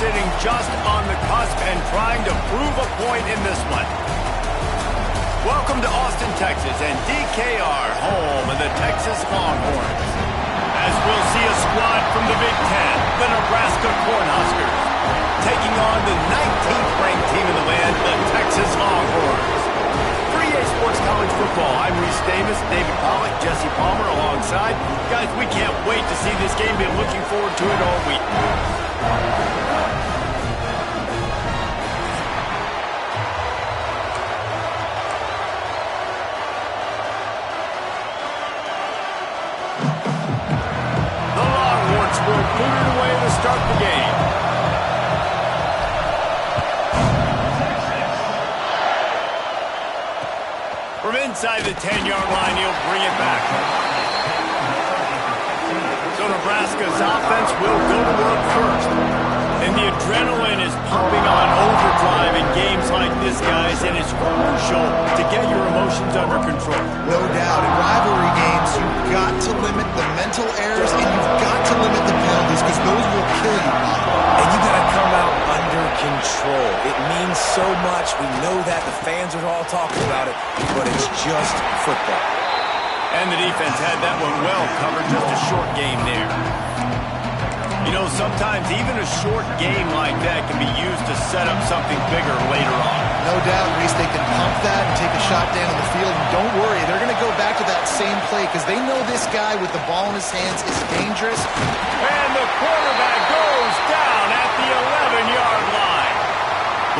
sitting just on the cusp and trying to prove a point in this one. Welcome to Austin, Texas, and DKR, home of the Texas Longhorns. As we'll see a squad from the Big Ten, the Nebraska Cornhuskers, taking on the 19th ranked team in the land, the Texas Longhorns. For EA Sports College Football, I'm Reese Davis, David Pollack, Jesse Palmer alongside. Guys, we can't wait to see this game. Been looking forward to it all week. The Longhorns will boot it away to start the game. From inside the 10-yard line, he'll bring it back. So Nebraska's offense will go to work first. And the adrenaline is pumping on overdrive in games like this, guys, and it's crucial to get your emotions under control. No doubt. In rivalry games, you've got to limit the mental errors and you've got to limit the penalties because those will kill you. And you got to come out under control. It means so much. We know that. The fans are all talking about it, but it's just football. And the defense had that one well covered, just a short game there. You know, sometimes even a short game like that can be used to set up something bigger later on. No doubt, Reese, they can pump that and take a shot down the field. And don't worry, they're going to go back to that same play because they know this guy with the ball in his hands is dangerous. And the quarterback goes down at the 11-yard line.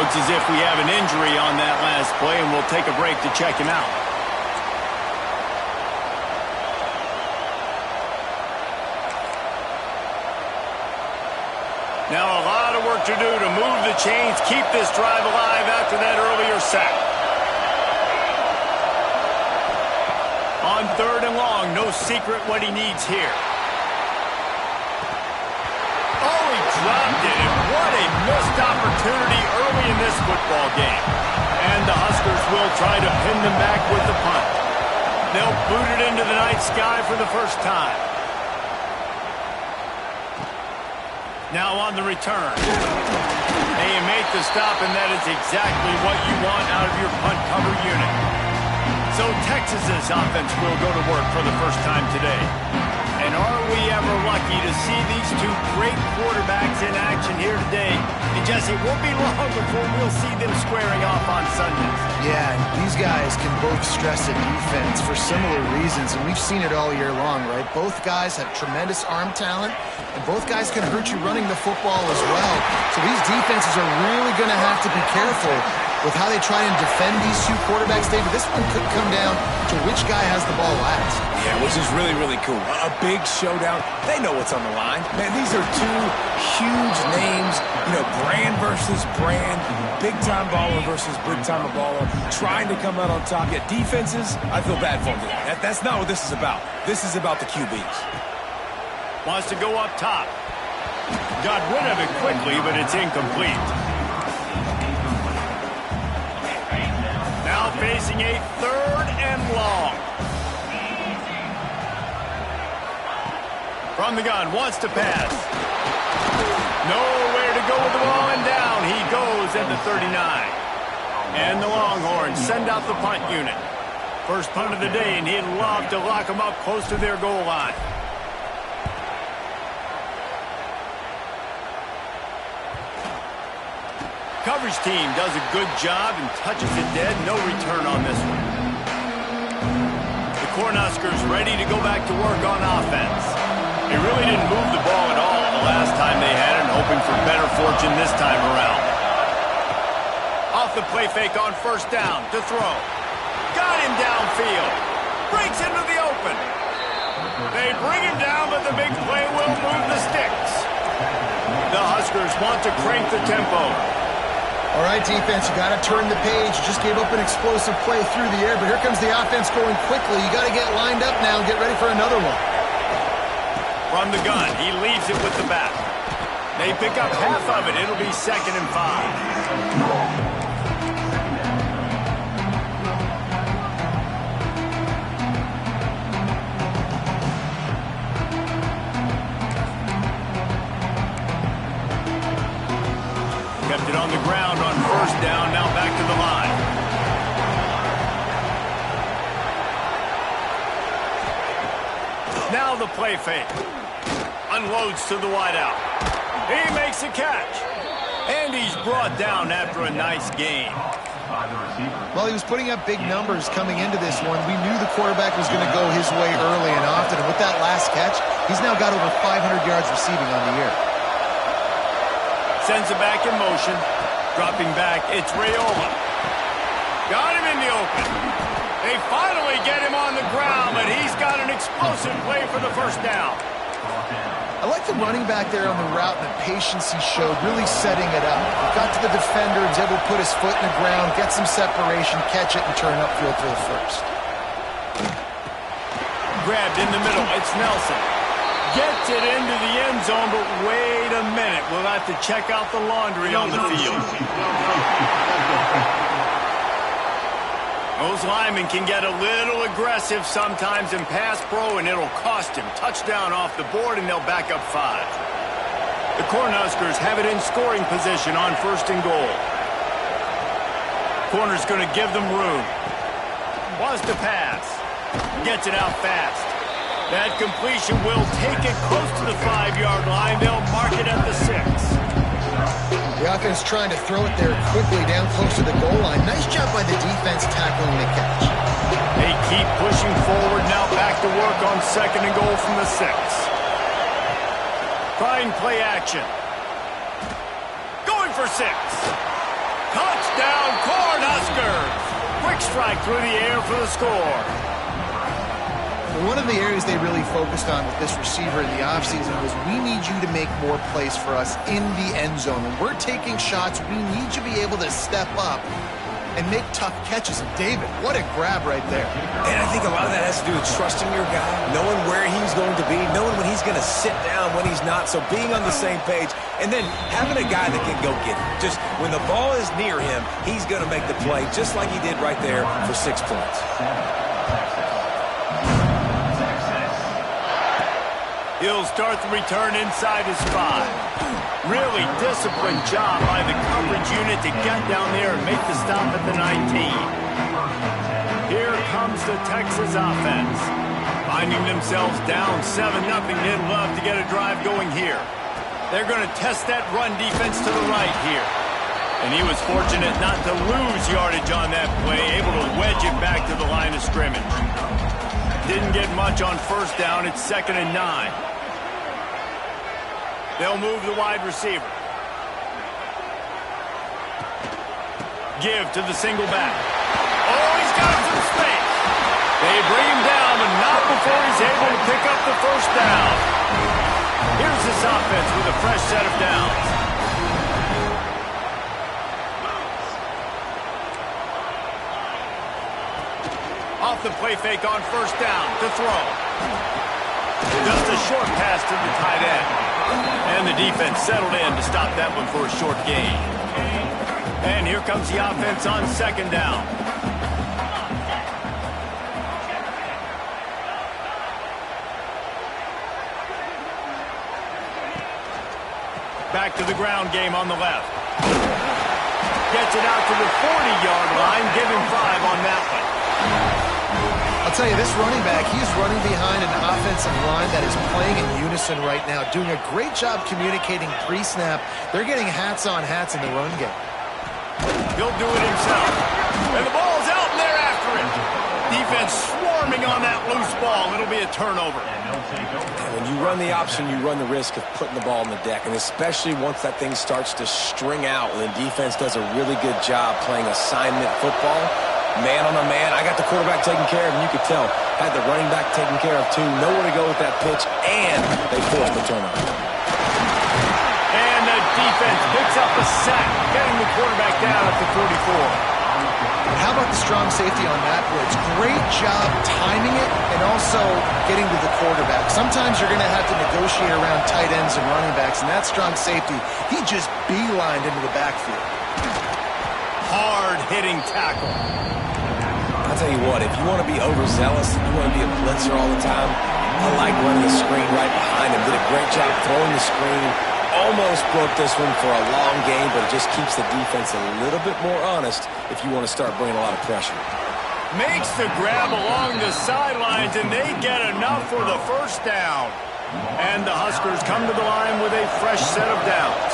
Looks as if we have an injury on that last play, and we'll take a break to check him out. Now a lot of work to do to move the chains, keep this drive alive after that earlier sack. On 3rd and long, no secret what he needs here. Oh, he dropped it, and what a missed opportunity early in this football game. And the Huskers will try to pin them back with the punt. They'll boot it into the night sky for the first time. Now on the return. They make the stop, and that is exactly what you want out of your punt cover unit. So Texas's offense will go to work for the first time today. And are we ever lucky to see these two great quarterbacks in action here today? And Jesse, it won't be long before we'll see them squaring off on Sundays. Yeah, these guys can both stress a defense for similar reasons, and we've seen it all year long, right? Both guys have tremendous arm talent, and both guys can hurt you running the football as well. So these defenses are really going to have to be careful with how they try and defend these two quarterbacks, David. This one could come down to which guy has the ball last. Yeah, which is really, really cool. A big showdown. They know what's on the line. Man, these are two huge names. You know, brand versus brand. Big-time baller versus big-time baller. Trying to come out on top. Yet defenses, I feel bad for them. That's not what this is about. This is about the QBs. Wants to go up top. Got rid of it quickly, but it's incomplete. Now facing a 3rd and long. From the gun, wants to pass. Nowhere to go with the ball, and down he goes at the 39. And the Longhorns send out the punt unit. First punt of the day, and he'd love to lock them up close to their goal line. Coverage team does a good job and touches it dead. No return on this one. The Cornhuskers ready to go back to work on offense. They really didn't move the ball at all the last time they had it, hoping for better fortune this time around. Off the play fake on 1st down to throw. Got him downfield. Breaks into the open. They bring him down, but the big play will move the sticks. The Huskers want to crank the tempo. All right, defense, you got to turn the page. You just gave up an explosive play through the air, but here comes the offense going quickly. You got to get lined up now and get ready for another one. From the gun, he leaves it with the back. They pick up half of it. It'll be 2nd and 5. Now the play fake. Unloads to the wideout. He makes a catch. And he's brought down after a nice game. Well, he was putting up big numbers coming into this one. We knew the quarterback was going to go his way early and often. And with that last catch, he's now got over 500 yards receiving on the year. Sends it back in motion. Dropping back, it's Raiola. Got him in the open. They finally get him on the ground, but he's got an explosive play for the first down. I like the running back there on the route and the patience he showed, really setting it up. He got to the defender, was able to put his foot in the ground, get some separation, catch it, and turn upfield for the first. Grabbed in the middle, it's Nelson. Gets it into the end zone, but wait a minute. We'll have to check out the laundry on the field. Those linemen can get a little aggressive sometimes in pass pro, and it'll cost him. Touchdown off the board, and they'll back up 5. The Cornhuskers have it in scoring position on 1st and goal. Corner's going to give them room. Wants to pass. Gets it out fast. That completion will take it close to the 5-yard line. They'll mark it at the 6. The offense trying to throw it there quickly down close to the goal line. Nice job by the defense tackling the catch. They keep pushing forward, now back to work on 2nd and goal from the 6. Trying play action. Going for 6. Touchdown, Cornhuskers! Quick strike through the air for the score. One of the areas they really focused on with this receiver in the offseason was we need you to make more plays for us in the end zone. When we're taking shots, we need you to be able to step up and make tough catches. And David, what a grab right there. And I think a lot of that has to do with trusting your guy, knowing where he's going to be, knowing when he's going to sit down, when he's not, so being on the same page, and then having a guy that can go get it. Just when the ball is near him, he's going to make the play just like he did right there for 6 points. He'll start the return inside his 5. Really disciplined job by the coverage unit to get down there and make the stop at the 19. Here comes the Texas offense. Finding themselves down 7-0, they'd love to get a drive going here. They're going to test that run defense to the right here. And he was fortunate not to lose yardage on that play, able to wedge it back to the line of scrimmage. Didn't get much on 1st down. It's 2nd and 9. They'll move the wide receiver. Give to the single back. Oh, he's got some space. They bring him down, but not before he's able to pick up the 1st down. Here's this offense with a fresh set of downs. Off the play fake on 1st down to throw. Just a short pass to the tight end. And the defense settled in to stop that one for a short gain. And here comes the offense on 2nd down. Back to the ground game on the left. Gets it out to the 40-yard line. Give him 5 on that one. I'll tell you, this running back, he's running behind an offensive line that is playing in unison right now, doing a great job communicating pre-snap. They're getting hats on hats in the run game. He'll do it himself. And the ball's out, and they're after it. Defense swarming on that loose ball. It'll be a turnover. And when you run the option, you run the risk of putting the ball on the deck, and especially once that thing starts to string out, when the defense does a really good job playing assignment football, man on a man. I got the quarterback taken care of, and you could tell. Had the running back taken care of, too. Nowhere to go with that pitch, and they forced the turnover. And the defense picks up a sack, getting the quarterback down at the 44. How about the strong safety on that blitz? Great job timing it and also getting to the quarterback. Sometimes you're going to have to negotiate around tight ends and running backs, and that strong safety, he just beelined into the backfield. Hard-hitting tackle. I'll tell you what, if you want to be overzealous, if you want to be a blitzer all the time, I like running the screen right behind him. Did a great job throwing the screen. Almost broke this one for a long game, but it just keeps the defense a little bit more honest if you want to start bringing a lot of pressure. makes the grab along the sidelines, and they get enough for the first down. And the Huskers come to the line with a fresh set of downs.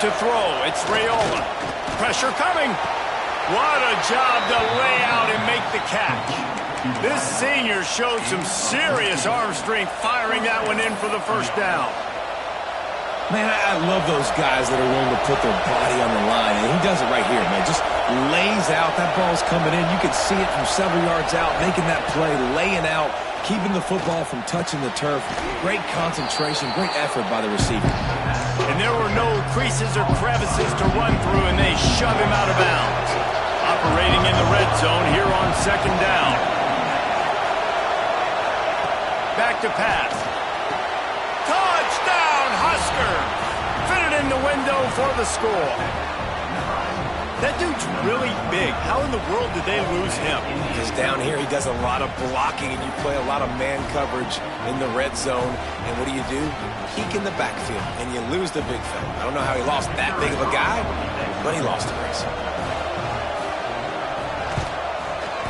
To throw, it's Raiola. Pressure coming. What a job to lay out and make the catch. This senior showed some serious arm strength firing that one in for the first down. Man, I love those guys that are willing to put their body on the line, and he does it right here, man. Just lays out. That ball's coming in. You can see it from several yards out, making that play, laying out, keeping the football from touching the turf. Great concentration, great effort by the receiver. And there were no creases or crevices to run through, and they shove him out of bounds. Operating in the red zone here on second down. Back to pass. Touchdown, Huskers! Fitted in the window for the score. That dude's really big. How in the world did they lose him? Because down here he does a lot of blocking, and you play a lot of man coverage in the red zone. And what do? Peek in the backfield, and you lose the big fella. I don't know how he lost that big of a guy, but he lost the race.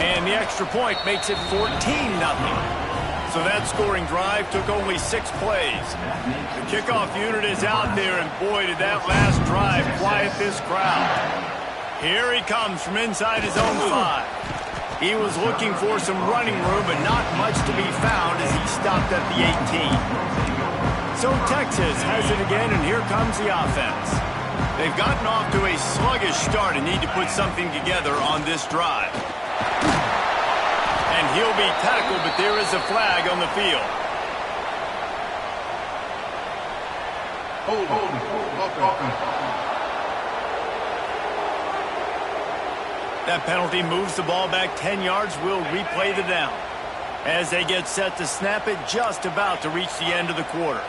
And the extra point makes it 14-0. So that scoring drive took only 6 plays. The kickoff unit is out there, and boy, did that last drive quiet this crowd. Here he comes from inside his own 5. He was looking for some running room, but not much to be found as he stopped at the 18. So Texas has it again, and here comes the offense. They've gotten off to a sluggish start and need to put something together on this drive. And he'll be tackled, but there is a flag on the field. That penalty moves the ball back 10 yards. We'll replay the down as they get set to snap it, just about to reach the end of the quarter.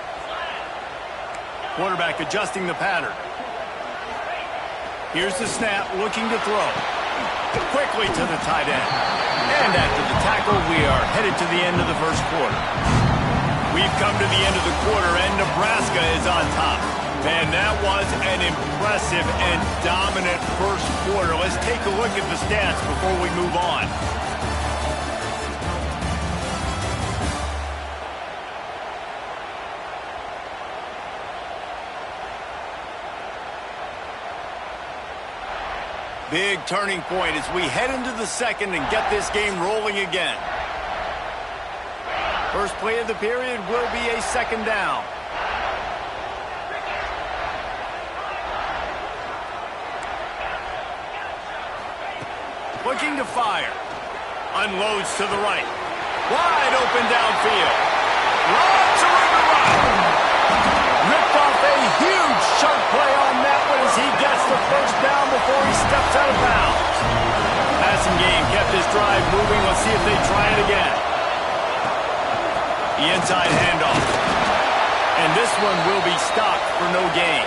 Quarterback adjusting the pattern. Here's the snap, looking to throw. Quickly to the tight end. And after the tackle, we are headed to the end of the first quarter. We've come to the end of the quarter, and Nebraska is on top. Man, that was an impressive and dominant first quarter. Let's take a look at the stats before we move on. Big turning point as we head into the second and get this game rolling again. First play of the period will be a second down. Looking to fire. Unloads to the right. Wide open downfield. Lots of room to run. Ripped off a huge chunk play on that one as he gets the first down before he steps out of bounds. Passing game kept his drive moving. Let's see if they try it again. The inside handoff. And this one will be stopped for no gain.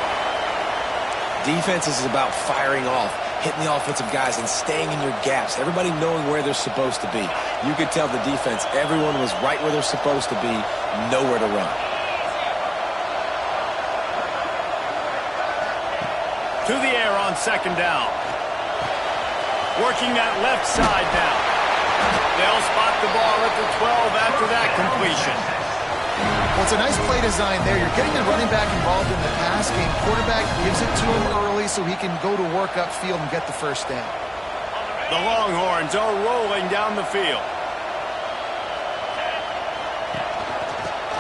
Defense is about firing off, hitting the offensive guys and staying in your gaps. Everybody knowing where they're supposed to be. You could tell the defense, everyone was right where they're supposed to be, nowhere to run. To the air on second down. Working that left side now. They'll spot the ball at the 12 after that completion. Well, it's a nice play design there. You're getting the running back involved in the pass game. Quarterback gives it to him early so he can go to work upfield and get the first down. The Longhorns are rolling down the field.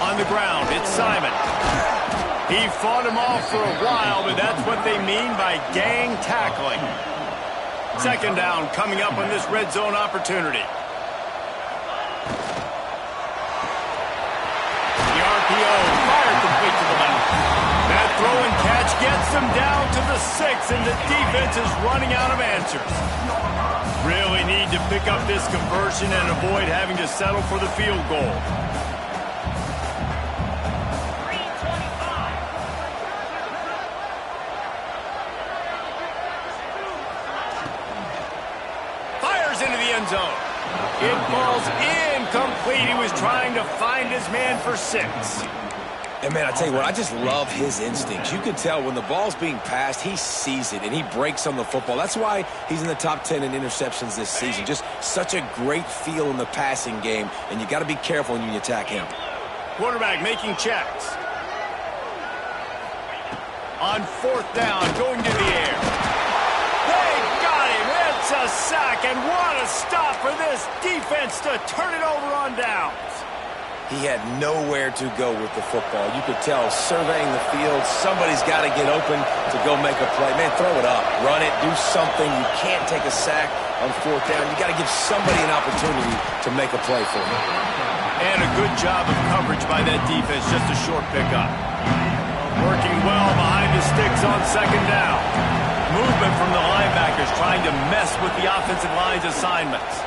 On the ground, it's Simon. He fought him off for a while, but that's what they mean by gang tackling. Second down coming up on this red zone opportunity. Fire complete to the left. That throw and catch gets them down to the 6, and the defense is running out of answers. Really need to pick up this conversion and avoid having to settle for the field goal. Fires into the end zone. It falls incomplete. He was trying to find his man for 6. And, man, I tell you what, I just love his instincts. You can tell when the ball's being passed, he sees it, and he breaks on the football. That's why he's in the top 10 in interceptions this season. Just such a great feel in the passing game, and you got to be careful when you attack him. Quarterback making checks. On 4th down, going to the air. They got him. It's a sack, and what a stop for this defense to turn it over on downs. He had nowhere to go with the football. You could tell, surveying the field, somebody's got to get open to go make a play. Man, throw it up, run it, do something. You can't take a sack on 4th down. You got to give somebody an opportunity to make a play for him. And a good job of coverage by that defense, just a short pickup. Working well behind the sticks on 2nd down. Movement from the linebackers trying to mess with the offensive line's assignments.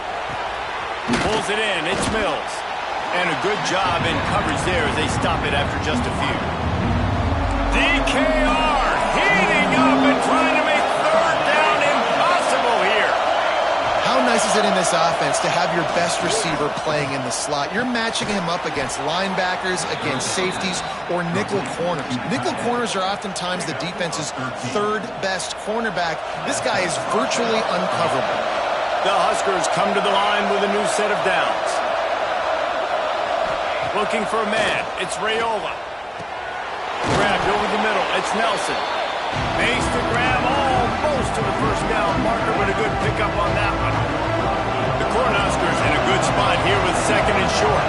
Pulls it in, it's Mills. And a good job in coverage there as they stop it after just a few. DKR heating up and trying to make 3rd down impossible here. How nice is it in this offense to have your best receiver playing in the slot? You're matching him up against linebackers, against safeties, or nickel corners. Nickel corners are oftentimes the defense's 3rd best cornerback. This guy is virtually uncoverable. The Huskers come to the line with a new set of downs. Looking for a man. It's Raiola. Grabbed over the middle. It's Nelson. Makes the grab almost to the 1st down marker, but a good pickup on that one. The Cornhuskers in a good spot here with 2nd and short.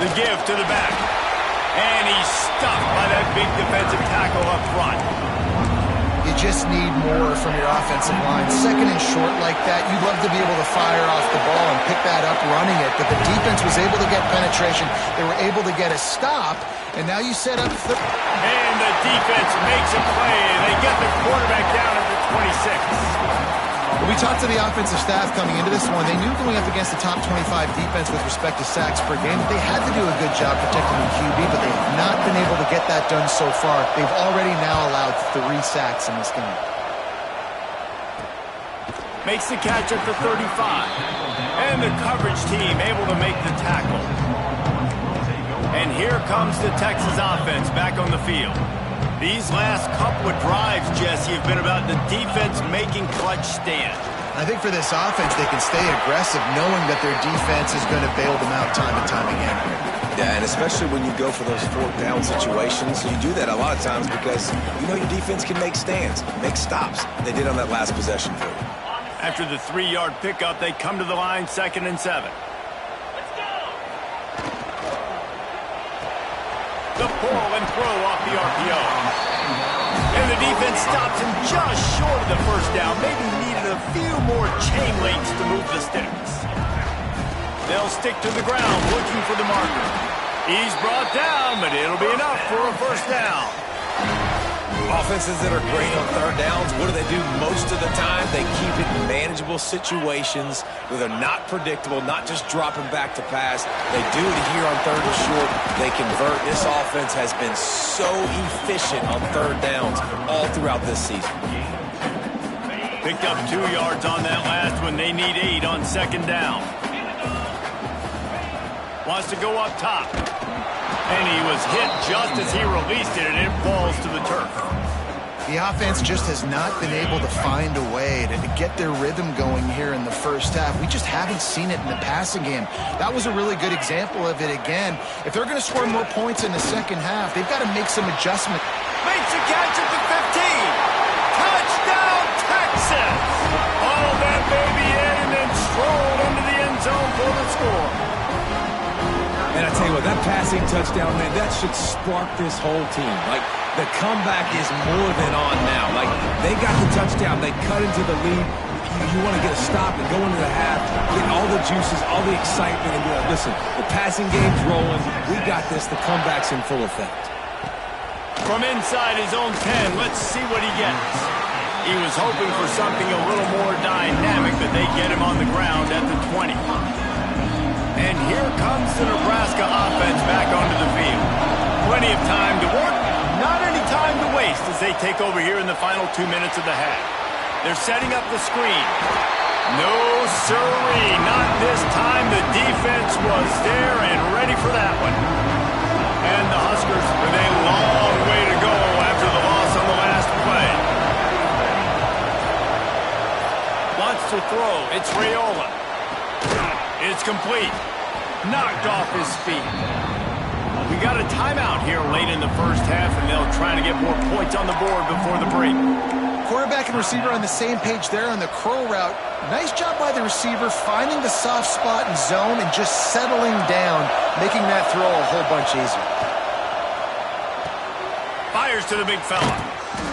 The give to the back. And he's stuffed by that big defensive tackle up front. You just need more from your offensive line. 2nd and short like that, you'd love to be able to fire off the ball and pick that up running it, but the defense was able to get penetration. They were able to get a stop, and now you set up... And the defense makes a play, and they get the quarterback down at the 26. We talked to the offensive staff coming into this one. They knew going up against the top 25 defense with respect to sacks per game, they had to do a good job protecting the QB, but they have not been able to get that done so far. They've already now allowed 3 sacks in this game. Makes the catch at the 35. And the coverage team able to make the tackle. And here comes the Texas offense back on the field. These last couple of drives, Jesse, have been about the defense making clutch stands. I think for this offense, they can stay aggressive knowing that their defense is going to bail them out time and time again. Yeah, and especially when you go for those 4th down situations. You do that a lot of times because you know your defense can make stands, make stops. They did on that last possession for you. After the 3-yard pickup, they come to the line 2nd and 7. The pull and throw off the RPO. And the defense stops him just short of the 1st down. Maybe needed a few more chain links to move the sticks. They'll stick to the ground looking for the marker. He's brought down, but it'll be enough for a 1st down. Offenses that are great on 3rd downs, what do? Most of the time, they keep it in manageable situations where they're not predictable, not just dropping back to pass. They do it here on 3rd and short. They convert. This offense has been so efficient on 3rd downs all throughout this season. Picked up 2 yards on that last one. They need 8 on 2nd down. Wants to go up top. And he was hit just as he released it, and it falls to the turf. The offense just has not been able to find a way to get their rhythm going here in the 1st half. We just haven't seen it in the passing game. That was a really good example of it again. If they're going to score more points in the 2nd half, they've got to make some adjustments. Makes a catch at the 15. Touchdown, Texas! All that baby in and then strolled into the end zone for the score. And I tell you what, that passing touchdown, man, that should spark this whole team. Like, the comeback is more than on now. Like, they got the touchdown. They cut into the lead. You want to get a stop and go into the half, get all the juices, all the excitement, and be like, listen, the passing game's rolling. We got this. The comeback's in full effect. From inside his own 10, let's see what he gets. He was hoping for something a little more dynamic, but they get him on the ground at the 20. And here comes the Nebraska offense back onto the field. Plenty of time to work, not any time to waste as they take over here in the final 2 minutes of the half. They're setting up the screen. No, sirree, not this time. The defense was there and ready for that one. And the Huskers with a long way to go after the loss on the last play. Wants to throw. It's Raiola. It's complete. Knocked off his feet. We got a timeout here late in the first half, and they'll try to get more points on the board before the break. Quarterback and receiver on the same page there on the curl route. Nice job by the receiver finding the soft spot and zone and just settling down, making that throw a whole bunch easier. Fires to the big fella.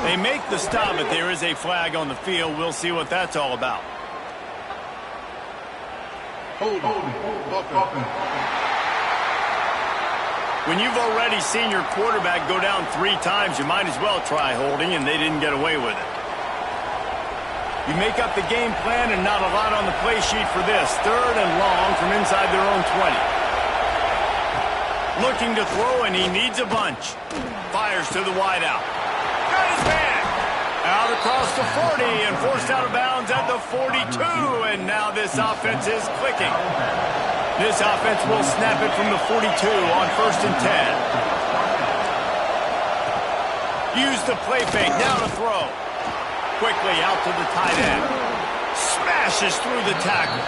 They make the stop, but there is a flag on the field. We'll see what that's all about. When you've already seen your quarterback go down 3 times, you might as well try holding, and they didn't get away with it. You make up the game plan and not a lot on the play sheet for this. 3rd and long from inside their own 20. Looking to throw, and he needs a bunch. Fires to the wideout. Got his man. Out across the 40 and forced out of bounds at the 42. And now this offense is clicking. This offense will snap it from the 42 on 1st and 10. Use the play fake. Now to throw. Quickly out to the tight end. Smashes through the tackle.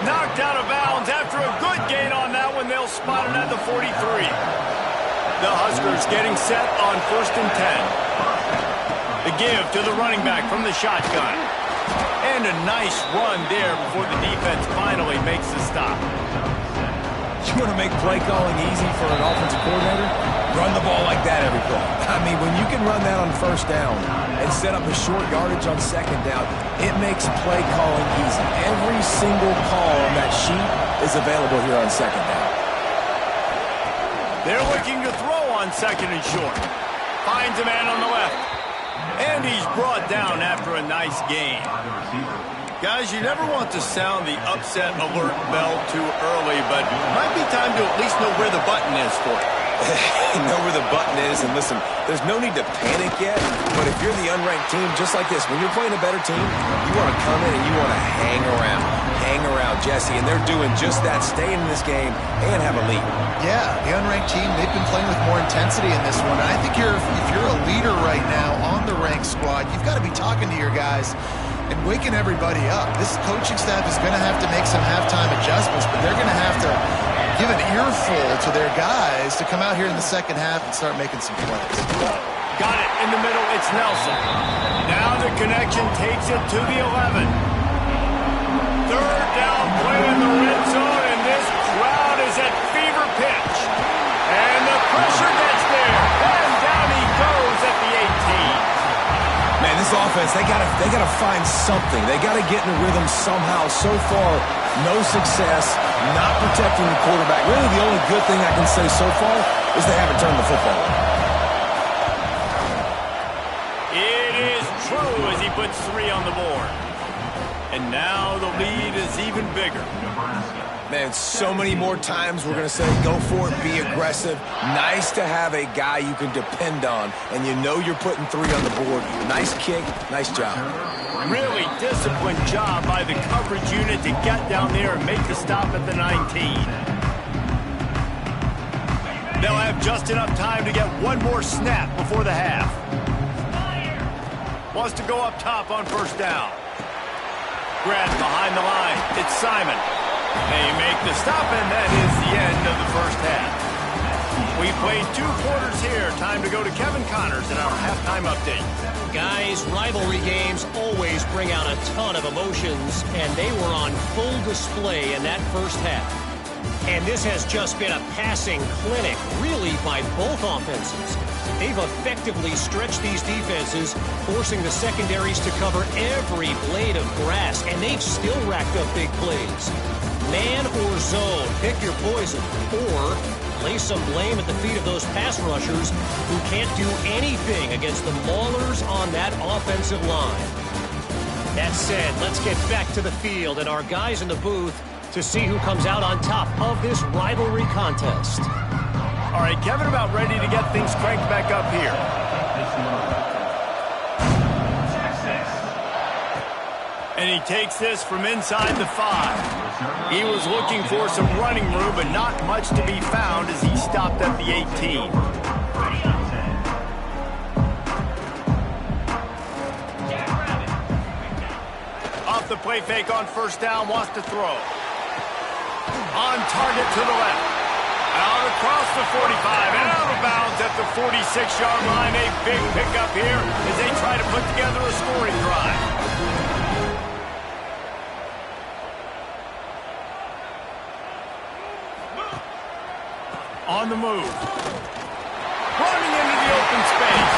Knocked out of bounds after a good gain on that one. They'll spot it at the 43. The Huskers getting set on 1st and 10. The give to the running back from the shotgun. And a nice run there before the defense finally makes the stop. You want to make play calling easy for an offensive coordinator? Run the ball like that every play. I mean, when you can run that on 1st down and set up a short yardage on 2nd down, it makes play calling easy. Every single call on that sheet is available here on 2nd down. They're looking to throw on 2nd and short. Finds a man on the left. And he's brought down after a nice gain. Guys, you never want to sound the upset alert bell too early, but it might be time to at least know where the button is for it. Know where the button is, and listen, there's no need to panic yet, but if you're the unranked team, just like this, when you're playing a better team, you want to come in and you want to hang around Jesse, and they're doing just that, staying in this game and have a lead. Yeah, the unranked team, they've been playing with more intensity in this one, and I think if you're a leader right now on the ranked squad, you've got to be talking to your guys and waking everybody up. This coaching staff is going to have to make some halftime adjustments, but they're going to have to give an earful to their guys to come out here in the 2nd half and start making some plays. Got it in the middle. It's Nelson. Now the connection takes it to the 11. 3rd down play in the red zone, and this crowd is at fever pitch. And the pressure gets there. And down he goes at the 18. Man, this offense, they gotta find something. They gotta get in a rhythm somehow. So far, no success, not protecting the quarterback. Really, the only good thing I can say so far is they haven't turned the football over. It is true as he puts 3 on the board. And now the lead is even bigger. Man, so many more times we're going to say go for it, be aggressive. Nice to have a guy you can depend on, and you know you're putting 3 on the board. Nice kick, nice job. Really disciplined job by the coverage unit to get down there and make the stop at the 19. They'll have just enough time to get one more snap before the half. Wants to go up top on 1st down. Grabbed behind the line. It's Simon. They make the stop, and that is the end of the 1st half. We played 2 quarters here. Time to go to Kevin Connors in our halftime update. Guys, rivalry games always bring out a ton of emotions, and they were on full display in that 1st half. And this has just been a passing clinic, really, by both offenses. They've effectively stretched these defenses, forcing the secondaries to cover every blade of grass, and they've still racked up big plays. Man or zone, pick your poison, or lay some blame at the feet of those pass rushers who can't do anything against the maulers on that offensive line. That said, let's get back to the field and our guys in the booth to see who comes out on top of this rivalry contest. All right, Kevin, about ready to get things cranked back up here. And he takes this from inside the 5. He was looking for some running room, but not much to be found as he stopped at the 18. Off the play fake on first down, wants to throw. On target to the left. Out across the 45 and out of bounds at the 46-yard line. A big pickup here as they try to put together a scoring drive. On the move. Running into the open space.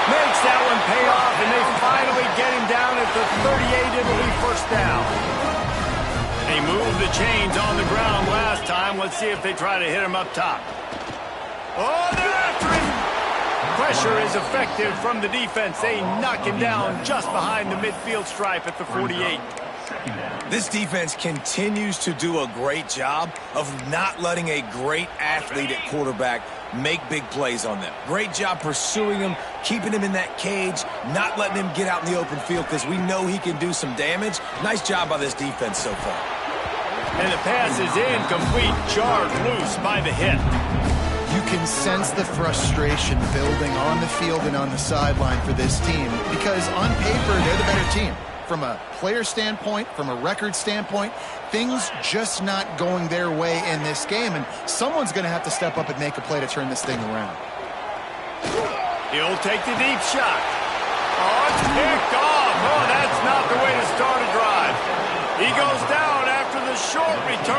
Makes that one pay off, and they finally get him down at the 38. It'll be first down. They moved the chains on the ground last time. Let's see if they try to hit him up top. Oh, they're after him. Pressure is effective from the defense. They knock him down just behind the midfield stripe at the 48. This defense continues to do a great job of not letting a great athlete at quarterback make big plays on them. Great job pursuing him, keeping him in that cage, not letting him get out in the open field because we know he can do some damage. Nice job by this defense so far. And the pass is incomplete, jarred loose by the hit. You can sense the frustration building on the field and on the sideline for this team because on paper, they're the better team. From a player standpoint, from a record standpoint, things just not going their way in this game, and someone's going to have to step up and make a play to turn this thing around. He'll take the deep shot. Oh, it's picked off. Oh, that's not the way to start a drive. He goes down after the short return.